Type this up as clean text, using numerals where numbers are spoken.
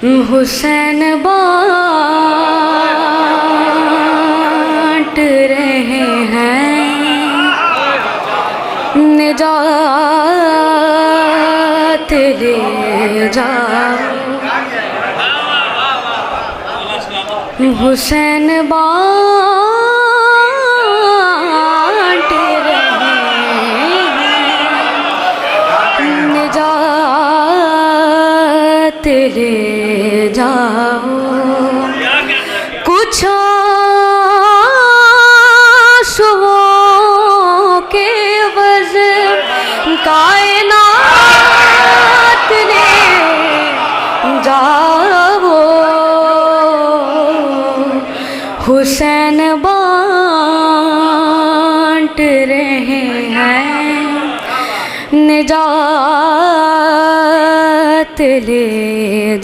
हुसैन बांट रहे हैं निजात ले जाओ। हुसैन बांट रहे हैं निजात ले जाओ। कुछ आंसुओं के वज़ कायनात ले जाओ। हुसैन बांट रहे हैं निजात ले